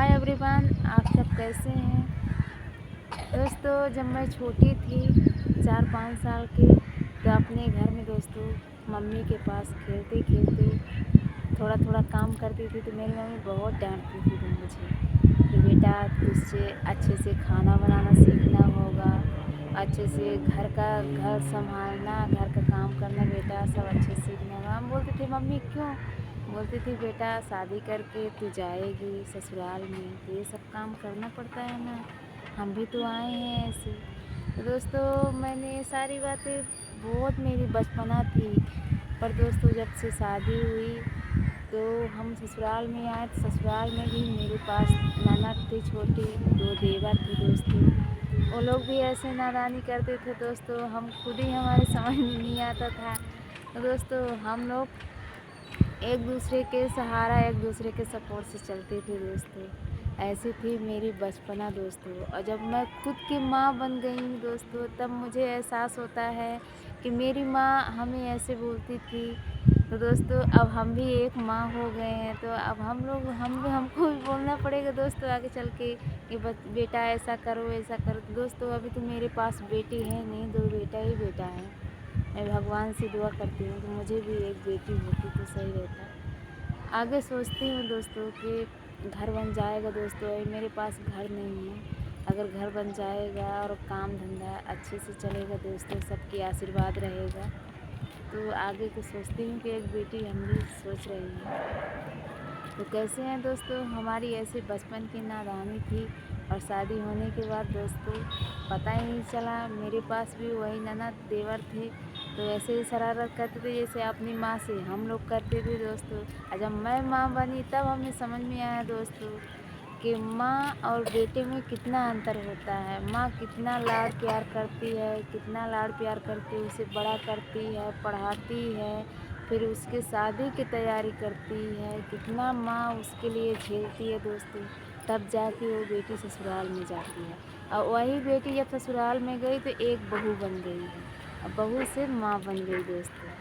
Hi everyone, आप सब कैसे हैं दोस्तों। जब मैं छोटी थी 4-5 साल की, तो अपने घर में दोस्तों मम्मी के पास खेलते खेलते थोड़ा थोड़ा काम करती थी, तो मेरी मम्मी बहुत डांटती थी मुझे कि बेटा तुझसे अच्छे से खाना बनाना सीखना होगा, अच्छे से घर संभालना, घर का काम करना बेटा सब अच्छे से सीखना होगा। हम बोलते थे मम्मी क्यों? बोलती थी बेटा शादी करके तू जाएगी ससुराल में तो ये सब काम करना पड़ता है ना, हम भी तो आए हैं ऐसे। तो दोस्तों मैंने ये सारी बातें, बहुत मेरी बचपना थी, पर दोस्तों जब से शादी हुई तो हम ससुराल में आए, तो ससुराल में भी मेरे पास ननद थी छोटी, 2 देवर थे दोस्तों। वो लोग भी ऐसे नादानी करते थे दोस्तों, हम खुद ही हमारे समझ में नहीं आता था। तो दोस्तों हम लोग एक दूसरे के सहारा, एक दूसरे के सपोर्ट से चलते थे दोस्तों। ऐसी थी मेरी बचपना दोस्तों। और जब मैं खुद की माँ बन गई हूँ दोस्तों, तब मुझे एहसास होता है कि मेरी माँ हमें ऐसे बोलती थी। तो दोस्तों अब हम भी एक माँ हो गए हैं, तो अब हमको भी बोलना पड़ेगा दोस्तों आगे चल के कि बेटा ऐसा करो ऐसा करो। तो दोस्तों अभी तो मेरे पास बेटी है नहीं, 2 बेटा ही बेटा है। मैं भगवान से दुआ करती हूँ कि मुझे भी एक बेटी होती तो सही रहता। आगे सोचती हूँ दोस्तों कि घर बन जाएगा दोस्तों, अभी मेरे पास घर नहीं है। अगर घर बन जाएगा और काम धंधा अच्छे से चलेगा दोस्तों, सबकी आशीर्वाद रहेगा, तो आगे को सोचती हूँ कि एक बेटी हम भी सोच रही हैं। तो कैसे हैं दोस्तों, हमारी ऐसे बचपन की नादानी थी। और शादी होने के बाद दोस्तों पता ही नहीं चला, मेरे पास भी वही ननद देवर थे, तो ऐसे ही शरारत करते थे जैसे अपनी माँ से हम लोग करते थे दोस्तों। और जब मैं माँ बनी तब हमें समझ में आया दोस्तों कि माँ और बेटे में कितना अंतर होता है। माँ कितना लाड प्यार करती है, कितना लाड प्यार करके उसे बड़ा करती है, पढ़ाती है, फिर उसके शादी की तैयारी करती है, कितना माँ उसके लिए झेलती है दोस्तों, तब जाके वो बेटी ससुराल में जाती है। और वही बेटी जब ससुराल में गई तो एक बहू बन गई है, और बहू से माँ बन गई दोस्तों।